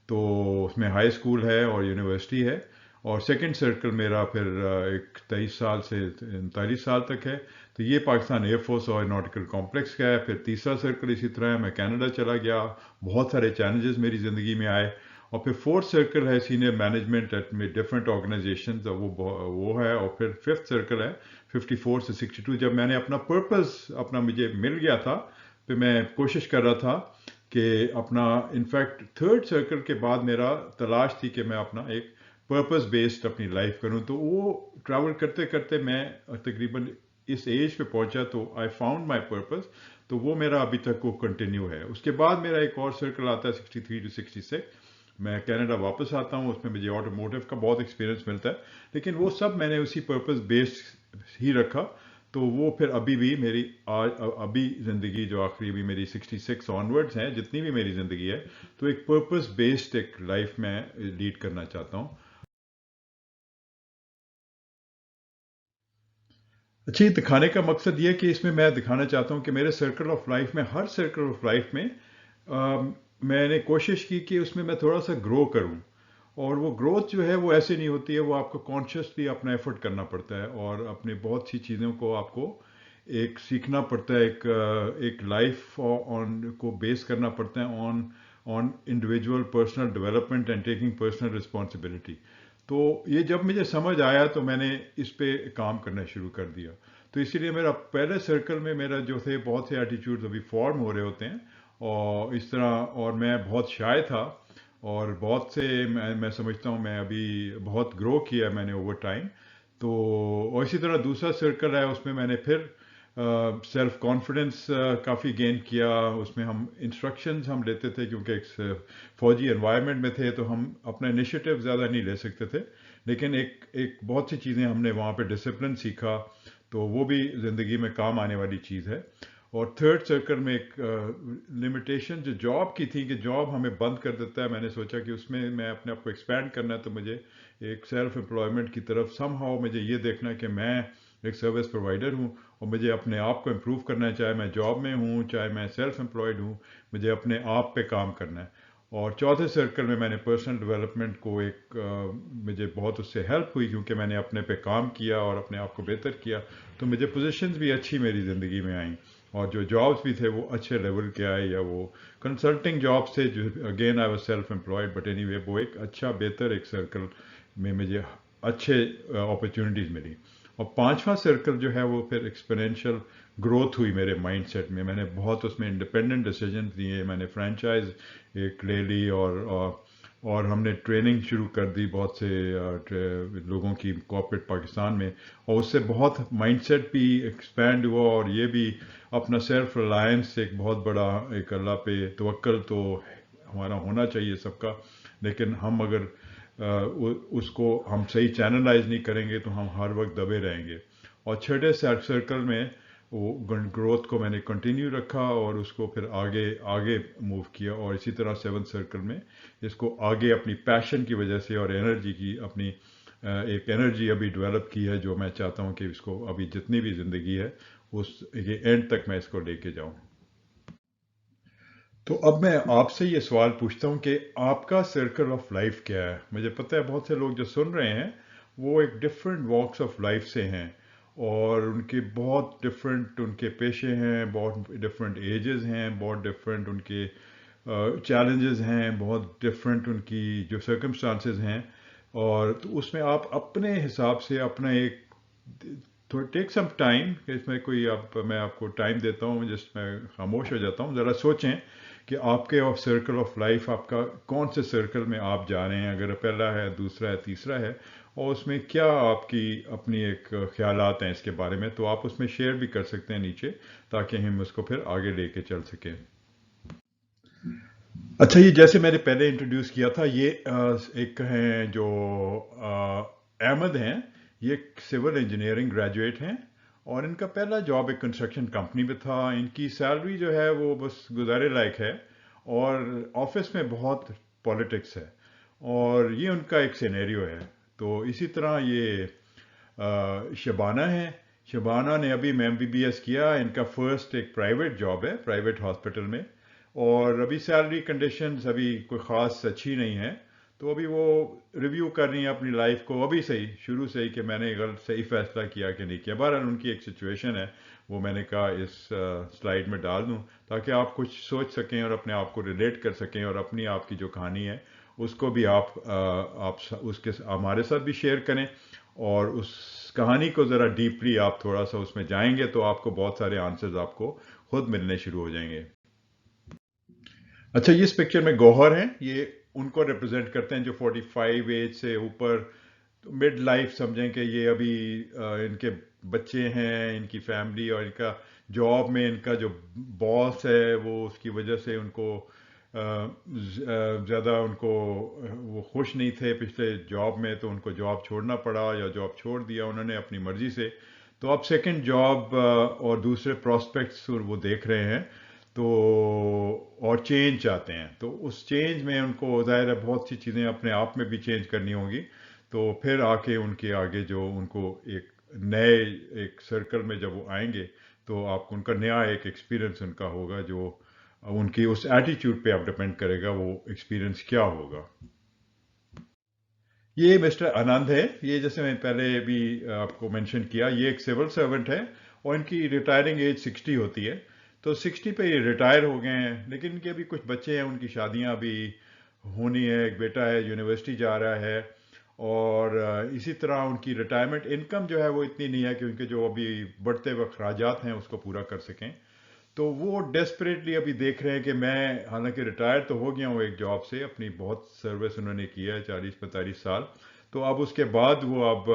तो उसमें हाई स्कूल है और यूनिवर्सिटी है। और सेकंड सर्कल मेरा फिर एक 23 साल से 39 साल तक है। तो ये पाकिस्तान एयरफोर्स और नॉटिकल कॉम्प्लेक्स का है। फिर तीसरा सर्कल इसी तरह है, मैं कनाडा चला गया, बहुत सारे चैलेंजेस मेरी ज़िंदगी में आए और फिर फोर्थ सर्कल है सीनियर मैनेजमेंट एट में डिफरेंट ऑर्गेनाइजेशन, वो है। और फिर फिफ्थ सर्कल है 54 से 62, जब मैंने अपना पर्पस अपना मुझे मिल गया था, फिर मैं कोशिश कर रहा था कि अपना, इनफैक्ट थर्ड सर्कल के बाद मेरा तलाश थी कि मैं अपना एक पर्पस बेस्ड अपनी लाइफ करूं। तो वो ट्रैवल करते करते मैं तकरीबन इस एज पे पहुंचा, तो आई फाउंड माय पर्पस। तो वो मेरा अभी तक वो कंटिन्यू है। उसके बाद मेरा एक और सर्कल आता है 63 टू 66। मैं कनाडा वापस आता हूँ, उसमें मुझे ऑटोमोटिव का बहुत एक्सपीरियंस मिलता है, लेकिन वो सब मैंने उसी पर्पस बेस्ड ही रखा। तो वो फिर अभी भी मेरी आज अभी ज़िंदगी जो आखिरी अभी मेरी 66 ऑनवर्ड्स हैं, जितनी भी मेरी ज़िंदगी है, तो एक पर्पस बेस्ड एक लाइफ में लीड करना चाहता हूँ। अच्छा, ये दिखाने का मकसद ये है कि इसमें मैं दिखाना चाहता हूँ कि मेरे सर्कल ऑफ लाइफ में, हर सर्कल ऑफ लाइफ में मैंने कोशिश की कि उसमें मैं थोड़ा सा ग्रो करूँ। और वो ग्रोथ जो है वो ऐसे नहीं होती है, वो आपको कॉन्शियसली अपना एफर्ट करना पड़ता है, और अपनी बहुत सी चीज़ों को आपको एक सीखना पड़ता है, एक लाइफ ऑन को बेस करना पड़ता है on on individual personal development and taking personal responsibility. तो ये जब मुझे समझ आया तो मैंने इस पे काम करना शुरू कर दिया। तो इसीलिए मेरा पहले सर्कल में मेरा जो थे बहुत से एटीट्यूड्स अभी फॉर्म हो रहे होते हैं, और इस तरह, और मैं बहुत शाय था, और बहुत से मैं समझता हूँ मैं अभी बहुत ग्रो किया है मैंने ओवर टाइम। तो और इसी तरह दूसरा सर्कल है, उसमें मैंने फिर सेल्फ कॉन्फिडेंस काफ़ी गेन किया। उसमें हम इंस्ट्रक्शंस हम लेते थे, क्योंकि एक फौजी एनवायरनमेंट में थे, तो हम अपना इनिशिएटिव ज़्यादा नहीं ले सकते थे, लेकिन एक एक बहुत सी चीज़ें हमने वहाँ पे डिसिप्लिन सीखा, तो वो भी ज़िंदगी में काम आने वाली चीज़ है। और थर्ड सर्कल में एक लिमिटेशन जो जॉब की थी, कि जॉब हमें बंद कर देता है, मैंने सोचा कि उसमें मैं अपने आप को एक्सपैंड करना है, तो मुझे एक सेल्फ एम्प्लॉयमेंट की तरफ समहाउ मुझे ये देखना है कि मैं एक सर्विस प्रोवाइडर हूँ, और मुझे अपने आप को इम्प्रूव करना है, चाहे मैं जॉब में हूँ चाहे मैं सेल्फ एम्प्लॉयड हूँ, मुझे अपने आप पे काम करना है। और चौथे सर्कल में मैंने पर्सनल डेवलपमेंट को एक मुझे बहुत उससे हेल्प हुई, क्योंकि मैंने अपने पे काम किया और अपने आप को बेहतर किया, तो मुझे पोजीशंस भी अच्छी मेरी ज़िंदगी में आई, और जो जॉब्स भी थे वो अच्छे लेवल के आए, या वो कंसल्टिंग जॉब्स थे जो, again I was self employed, but anyway वो एक अच्छा बेहतर एक सर्कल में मुझे अच्छे अपॉर्चुनिटीज़ मिली। और पांचवा सर्कल जो है वो फिर एक्सपोनेंशियल ग्रोथ हुई मेरे माइंडसेट में, मैंने बहुत उसमें इंडिपेंडेंट डिसीजन लिए, मैंने फ्रेंचाइज एक ले ली, और हमने ट्रेनिंग शुरू कर दी बहुत से लोगों की कॉर्पोरेट पाकिस्तान में, और उससे बहुत माइंडसेट भी एक्सपैंड हुआ, और ये भी अपना सेल्फ रिलायंस एक बहुत बड़ा एक अल्लाह पे तवक्कल तो हमारा होना चाहिए सबका, लेकिन हम अगर उसको हम सही चैनलाइज नहीं करेंगे तो हम हर वक्त दबे रहेंगे। और छठे सर्कल में वो ग्रोथ को मैंने कंटिन्यू रखा, और उसको फिर आगे आगे मूव किया, और इसी तरह सेवन्थ सर्कल में इसको आगे अपनी पैशन की वजह से और एनर्जी की अपनी एक एनर्जी अभी डेवलप की है, जो मैं चाहता हूँ कि इसको अभी जितनी भी ज़िंदगी है उस ये एंड तक मैं इसको लेके जाऊँ। तो अब मैं आपसे ये सवाल पूछता हूँ कि आपका सर्कल ऑफ लाइफ क्या है। मुझे पता है बहुत से लोग जो सुन रहे हैं वो एक डिफरेंट वॉक्स ऑफ लाइफ से हैं, और उनके बहुत डिफरेंट उनके पेशे हैं, बहुत डिफरेंट एजेस हैं, बहुत डिफरेंट उनके चैलेंजेस हैं, बहुत डिफरेंट उनकी जो सर्कमस्टांसेस हैं। और तो उसमें आप अपने हिसाब से अपना एक, तो टेक सम टाइम, इसमें कोई आप, मैं आपको टाइम देता हूँ जिसमें खामोश हो जाता हूँ, ज़रा सोचें कि आपके ऑफ सर्कल ऑफ लाइफ आपका कौन से सर्कल में आप जा रहे हैं, अगर पहला है, दूसरा है, तीसरा है, और उसमें क्या आपकी अपनी एक ख्यालात हैं इसके बारे में, तो आप उसमें शेयर भी कर सकते हैं नीचे, ताकि हम उसको फिर आगे लेके चल सकें। अच्छा, ये जैसे मैंने पहले इंट्रोड्यूस किया था, ये एक हैं जो अहमद हैं, ये सिविल इंजीनियरिंग ग्रेजुएट हैं, और इनका पहला जॉब एक कंस्ट्रक्शन कंपनी में था। इनकी सैलरी जो है वो बस गुजारे लायक है, और ऑफिस में बहुत पॉलिटिक्स है, और ये उनका एक सिनेरियो है। तो इसी तरह ये शबाना है। शबाना ने अभी एमबीबीएस किया, इनका फर्स्ट एक प्राइवेट जॉब है प्राइवेट हॉस्पिटल में, और अभी सैलरी कंडीशंस अभी कोई ख़ास अच्छी नहीं है। तो अभी वो रिव्यू कर रही हैं अपनी लाइफ को, अभी सही शुरू से ही, कि मैंने गलत सही फैसला किया कि नहीं किया। बहरहाल उनकी एक सिचुएशन है, वो मैंने कहा इस स्लाइड में डाल दूं, ताकि आप कुछ सोच सकें और अपने आप को रिलेट कर सकें, और अपनी आपकी जो कहानी है اس کو بھی آپ اس کے ہمارے ساتھ بھی شیئر کریں، اور اس کہانی کو ذرا ڈیپلی آپ تھوڑا سا اس میں جائیں گے تو آپ کو بہت سارے آنسرز آپ کو خود ملنے شروع ہو جائیں گے۔ اچھا، یہ اس پکچر میں گوہر ہیں، یہ ان کو ریپرزینٹ کرتے ہیں جو 45 ایج سے اوپر، مڈ لائف سمجھیں کہ یہ ابھی ان کے بچے ہیں، ان کی فیملی، اور ان کا جاب میں ان کا جو باس ہے وہ اس کی وجہ سے ان کو زیادہ ان کو وہ خوش نہیں تھے پچھلے جاب میں، تو ان کو جاب چھوڑنا پڑا یا جاب چھوڑ دیا انہوں نے اپنی مرضی سے۔ تو اب سیکنڈ جاب اور دوسرے پراسپیکٹس وہ دیکھ رہے ہیں، تو اور چینج چاہتے ہیں، تو اس چینج میں ان کو ظاہر ہے بہت سی چیزیں اپنے آپ میں بھی چینج کرنی ہوں گی، تو پھر آ کے ان کے آگے جو ان کو ایک نئے ایک سرکل میں جب وہ آئیں گے تو آپ کو ان کا نیا ایک ایکسپیرئنس ان کا ہوگا، جو ان کی اس ایٹیچیوڈ پہ اب ڈپینڈ کرے گا وہ ایکسپیرئنس کیا ہوگا۔ یہ مسٹر آنند ہے، یہ جیسے میں پہلے بھی آپ کو مینشن کیا، یہ ایک سول سرونٹ ہے اور ان کی ریٹائرنگ ایج 60 ہوتی ہے، تو 60 پہ یہ ریٹائر ہو گئے ہیں، لیکن ان کے ابھی کچھ بچے ہیں، ان کی شادیاں ابھی ہونی ہے، ایک بیٹا ہے یونیورسٹی جا رہا ہے، اور اسی طرح ان کی ریٹائرمنٹ انکم جو ہے وہ اتنی نہیں ہے کہ ان کے جو ابھی بڑھتے ہوئے اخراجات ہیں اس کو پورا کر سکیں، تو وہ ڈیسپریٹلی ابھی دیکھ رہے ہیں کہ میں حالانکہ ریٹائر تو ہو گیا ہوں ایک جاب سے، اپنی بہت سروس انہوں نے کی ہے 40 45 سال، تو اب اس کے بعد وہ اب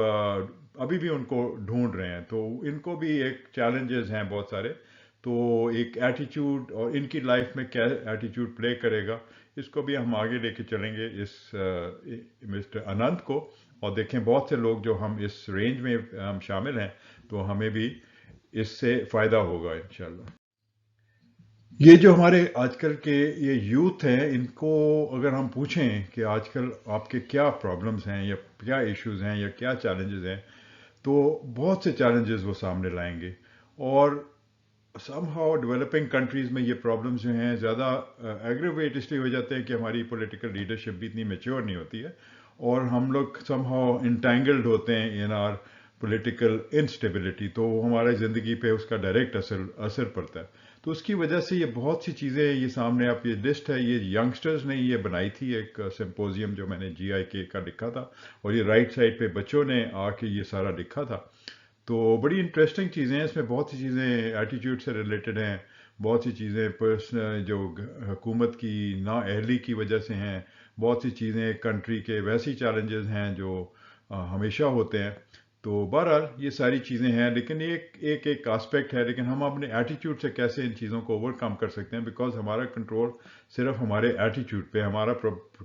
ابھی بھی ان کو ڈھونڈ رہے ہیں، تو ان کو بھی ایک چیلنجز ہیں بہت سارے، تو ایک ایٹیچیوڈ اور ان کی لائف میں کیا ایٹیچیوڈ پلے کرے گا، اس کو بھی ہم آگے لے کے چلیں گے اس مسٹر اننت کو، اور دیکھیں بہت سے لوگ جو ہم اس رینج میں ہم شامل ہیں تو ہمیں بھی اس سے فائدہ ہوگا انشاءاللہ۔ یہ جو ہمارے آج کل کے یہ یوتھ ہیں، ان کو اگر ہم پوچھیں کہ آج کل آپ کے کیا پرابلمز ہیں یا کیا ایشوز ہیں یا کیا چیلنجز ہیں، تو بہت سے چیلنجز وہ سامنے لائیں گے، اور سم ہاؤ ڈیولپنگ کنٹریز میں یہ پرابلمز جو ہیں زیادہ ایگریویٹ اس لیے ہو جاتے ہیں کہ ہماری پولیٹیکل لیڈرشپ بھی اتنی میچور نہیں ہوتی ہے، اور ہم لوگ سم ہاؤ انٹینگلڈ ہوتے ہیں ان آر پولیٹیکل انسٹیبلٹی، تو وہ ہمارے زندگی پہ اس کا ڈائریکٹ اثر پڑتا ہے، تو اس کی وجہ سے یہ بہت سی چیزیں یہ سامنے آپ، یہ لسٹ ہے، یہ ینگسٹرز نے یہ بنائی تھی ایک سمپوزیم جو میں نے GIK کا لکھا تھا، اور یہ رائٹ سائڈ پہ بچوں نے آ کے یہ سارا لکھا تھا، تو بڑی انٹرسٹنگ چیزیں ہیں اس میں، بہت سی چیزیں ایٹیٹیوڈ سے ریلیٹڈ ہیں، بہت سی چیزیں پرسنل جو حکومت کی نااہلی کی وجہ سے ہیں، بہت سی چیزیں کنٹری کے ویسی چیلنجز ہیں جو ہمیشہ ہوتے ہیں، تو بہرحال یہ ساری چیزیں ہیں، لیکن ایک آسپیکٹ ہے، لیکن ہم اپنے ایٹیٹیوڈ سے کیسے ان چیزوں کو اوور کم کر سکتے ہیں، بیکاز ہمارا کنٹرول صرف ہمارے ایٹیٹیوڈ پہ، ہمارا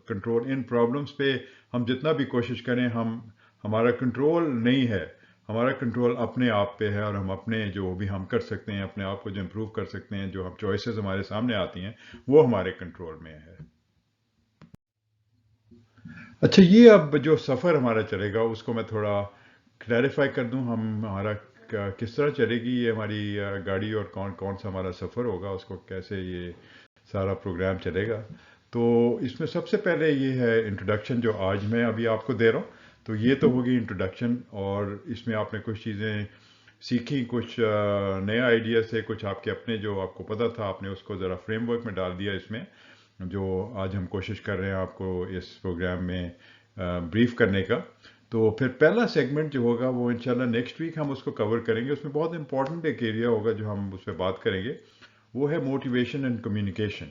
کنٹرول ان پرابلمس پہ ہم جتنا بھی کوشش کریں ہمارا کنٹرول نہیں ہے، ہمارا کنٹرول اپنے آپ پہ ہے، اور ہم اپنے جو بھی ہم کر سکتے ہیں، اپنے آپ کو جو امپروو کر سکتے ہیں، جو ہم چوائسیز ہمارے سامنے آتی ہیں وہ ہمارے کنٹرول میں ہے۔ اچھا، یہ اب جو سفر ہمارا چلے گا اس کو میں تھوڑا کلیریفائی کر دوں، ہمارا کس طرح چلے گی یہ ہماری گاڑی، اور کون کون سا ہمارا سفر ہوگا، اس کو کیسے یہ سارا پروگرام چلے گا۔ تو اس میں سب سے پہلے یہ ہے انٹروڈکشن جو آج میں ابھی آپ کو دے رہا ہوں، تو یہ تو ہوگی انٹروڈکشن، اور اس میں آپ نے کچھ چیزیں سیکھی، کچھ نیا آئیڈیا سے، کچھ آپ کے اپنے جو آپ کو پتہ تھا آپ نے اس کو ذرا فریم ورک میں ڈال دیا اس میں، جو آج ہم کوشش کر رہے ہیں آپ کو اس پروگرام میں بریف کرنے کا۔ تو پھر پہلا سیگمنٹ جو ہوگا وہ انشاءاللہ نیکسٹ ویک ہم اس کو کور کریں گے، اس میں بہت امپورٹنٹ ایک ایریا ہوگا جو ہم اس پہ بات کریں گے، وہ ہے موٹیویشن اینڈ کمیونیکیشن۔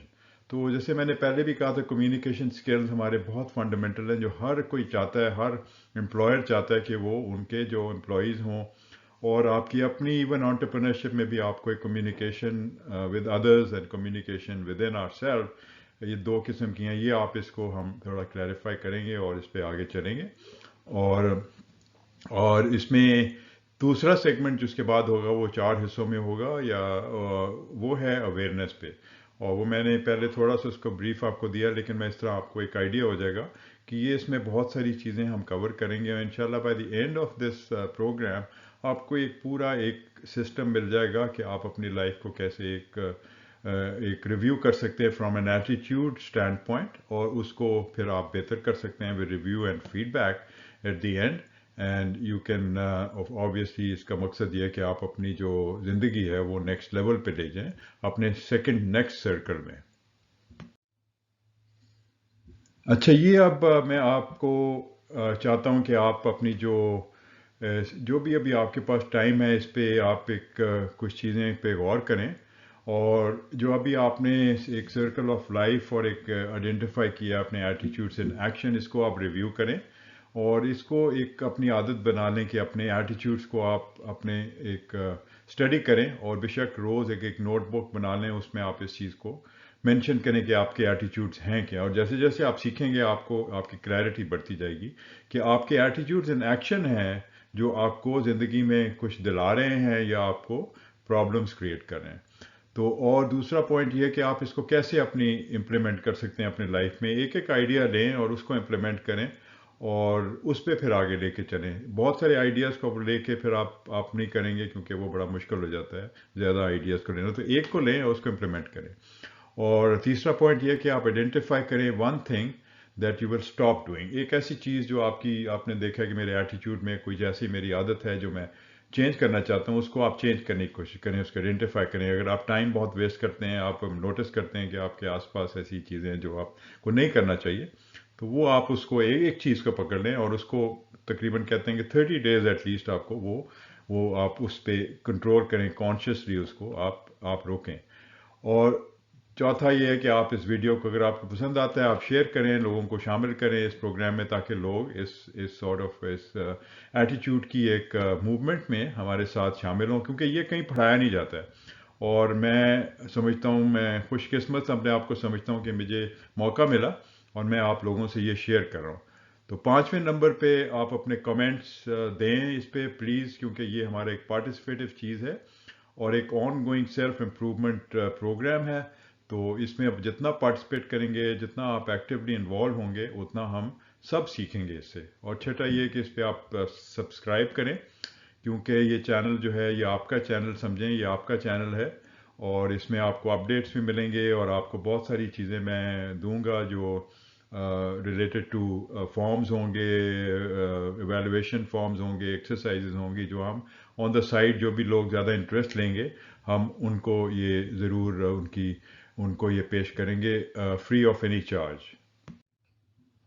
تو جیسے میں نے پہلے بھی کہا تھا، کمیونیکیشن سکلز ہمارے بہت فنڈامنٹل ہیں، جو ہر کوئی چاہتا ہے، ہر امپلائر چاہتا ہے کہ وہ ان کے جو امپلائیز ہوں، اور آپ کی اپنی ایون انٹرپرینرشپ میں بھی آپ کو ایک communication with others and communication with inner self, یہ دو قسم کی ہیں، یہ آپ اس کو ہم تھوڑا کلیریفائی کریں گے اور اس پہ آگے چلیں گے، اور اس میں دوسرا سیگمنٹ جس کے بعد ہوگا وہ 4 حصوں میں ہوگا، یا وہ ہے اویئرنیس پہ، اور وہ میں نے پہلے تھوڑا سا اس کو بریف آپ کو دیا، لیکن میں اس طرح آپ کو ایک آئیڈیا ہو جائے گا کہ یہ اس میں بہت ساری چیزیں ہم کور کریں گے، اور انشاءاللہ by the end of this program آپ کو ایک پورا ایک سسٹم مل جائے گا کہ آپ اپنی لائف کو کیسے ایک ریویو کر سکتے ہیں from an attitude stand point, اور اس کو پھر آپ بہتر کر سکتے ہیں with review and feedback at the end, and you can obviously اس کا مقصد یہ ہے کہ آپ اپنی جو زندگی ہے وہ نیکسٹ لیول پہ لے جائیں، اپنے سیکنڈ نیکسٹ سرکل میں۔ अच्छा, ये अब मैं आपको चाहता हूँ कि आप अपनी जो भी अभी आपके पास टाइम है, इस पे आप कुछ चीज़ें पे गौर करें। और जो अभी आपने एक सर्कल ऑफ लाइफ और एक आइडेंटिफाई किया अपने एटीट्यूड्स एंड एक्शन, इसको आप रिव्यू करें और इसको एक अपनी आदत बना लें कि अपने एटीट्यूड्स को आप अपने एक स्टडी करें, और बेशक रोज़ एक एक नोटबुक बना लें, उसमें आप इस चीज़ को मेंशन करें कि आपके एटीट्यूड्स हैं क्या। और जैसे जैसे आप सीखेंगे आपको आपकी क्लैरिटी बढ़ती जाएगी कि आपके एटीट्यूड्स एंड एक्शन हैं जो आपको ज़िंदगी में कुछ दिला रहे हैं या आपको प्रॉब्लम्स क्रिएट कर रहे हैं। तो और दूसरा पॉइंट ये है कि आप इसको कैसे अपनी इम्प्लीमेंट कर सकते हैं अपनी लाइफ में। एक एक आइडिया लें और उसको इम्प्लीमेंट करें और उस पे फिर आगे लेके चलें। बहुत सारे आइडियाज़ को लेके फिर आप नहीं करेंगे क्योंकि वो बड़ा मुश्किल हो जाता है ज़्यादा आइडियाज़ को लेना। तो एक को लें और उसको इम्प्लीमेंट करें। और तीसरा पॉइंट ये है कि आप आइडेंटिफाई करें one thing that you will stop doing. एक ऐसी चीज़ जो आपने देखा है कि मेरे एटीट्यूड में कोई जैसी मेरी आदत है जो मैं चेंज करना चाहता हूँ, उसको आप चेंज करने की कोशिश करें, उसको आइडेंटिफाई करें। अगर आप टाइम बहुत वेस्ट करते हैं, आप नोटिस करते हैं कि आपके आसपास ऐसी चीज़ें हैं जो आपको नहीं करना चाहिए, तो वो आप उसको एक एक चीज़ को पकड़ लें और उसको तकरीबन कहते हैं कि 30 डेज एटलीस्ट आपको वो आप उस पर कंट्रोल करें, कॉन्शियसली उसको आप रोकें। और चौथा ये है कि आप इस वीडियो को, अगर आपको पसंद आता है, आप शेयर करें, लोगों को शामिल करें इस प्रोग्राम में, ताकि लोग इस सॉर्ट ऑफ इस एटीट्यूड की एक मूवमेंट में हमारे साथ शामिल हों, क्योंकि ये कहीं पढ़ाया नहीं जाता है। और मैं समझता हूँ, मैं खुशकिस्मत अपने आप को समझता हूँ कि मुझे मौका मिला और मैं आप लोगों से ये शेयर कर रहा हूँ। तो 5वें नंबर पे आप अपने कमेंट्स दें इस पे प्लीज़, क्योंकि ये हमारा एक पार्टिसिपेटिव चीज़ है और एक ongoing self improvement program है। तो इसमें अब जितना पार्टिसिपेट करेंगे, जितना आप एक्टिवली इन्वॉल्व होंगे, उतना हम सब सीखेंगे इससे। और छठा ये कि इस पे आप सब्सक्राइब करें, क्योंकि ये चैनल जो है ये आपका चैनल समझें, ये आपका चैनल है। और इसमें आपको अपडेट्स भी मिलेंगे और आपको बहुत सारी चीज़ें मैं दूंगा जो रिलेटेड टू फॉर्म्स होंगे, एवेलुएशन फॉर्म्स होंगे, एक्सरसाइजेज होंगी, जो हम ऑन द साइड, जो भी लोग ज़्यादा इंटरेस्ट लेंगे, हम उनको ये ज़रूर उनको ये पेश करेंगे फ्री ऑफ एनी चार्ज।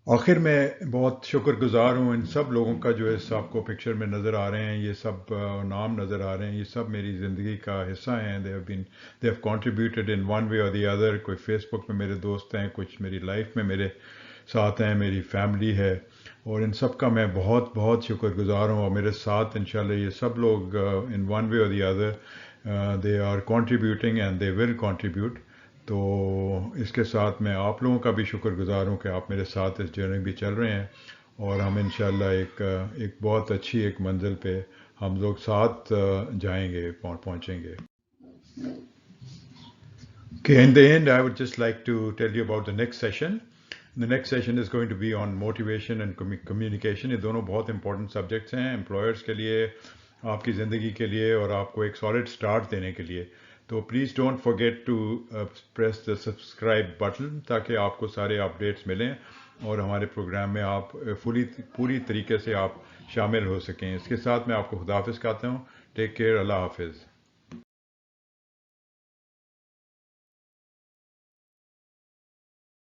आखिर में बहुत शुक्रगुजार हूँ इन सब लोगों का जो इस आपको पिक्चर में नज़र आ रहे हैं, ये सब नाम नज़र आ रहे हैं, ये सब मेरी ज़िंदगी का हिस्सा हैं। They have contributed in one way और द अदर। कोई फेसबुक पे मेरे दोस्त हैं, कुछ मेरी लाइफ में मेरे साथ हैं, मेरी फैमिली है, और इन सब का मैं बहुत बहुत शुक्रगुजार हूँ। और मेरे साथ इंशाल्लाह ये सब लोग इन वन वे और the other they are contributing and they will contribute. तो इसके साथ मैं आप लोगों का भी शुक्रगुजार हूँ कि आप मेरे साथ इस जर्नी भी चल रहे हैं, और हम इंशाल्लाह एक बहुत अच्छी एक मंजिल पे हम लोग साथ जाएंगे, पहुँचेंगे। Okay, in the end, I would just like to tell you about the next session. The next session is going to be on motivation and communication. ये दोनों बहुत important subjects हैं employers के लिए, आपकी ज़िंदगी के लिए, और आपको एक solid start देने के लिए। तो please don't forget to press the subscribe button, ताकि आपको सारे updates मिलें और हमारे प्रोग्राम में आप पूरी तरीके से आप शामिल हो सकें। इसके साथ मैं आपको खुदा हाफिज़ कहता हूँ। टेक केयर, अल्लाह हाफिज़।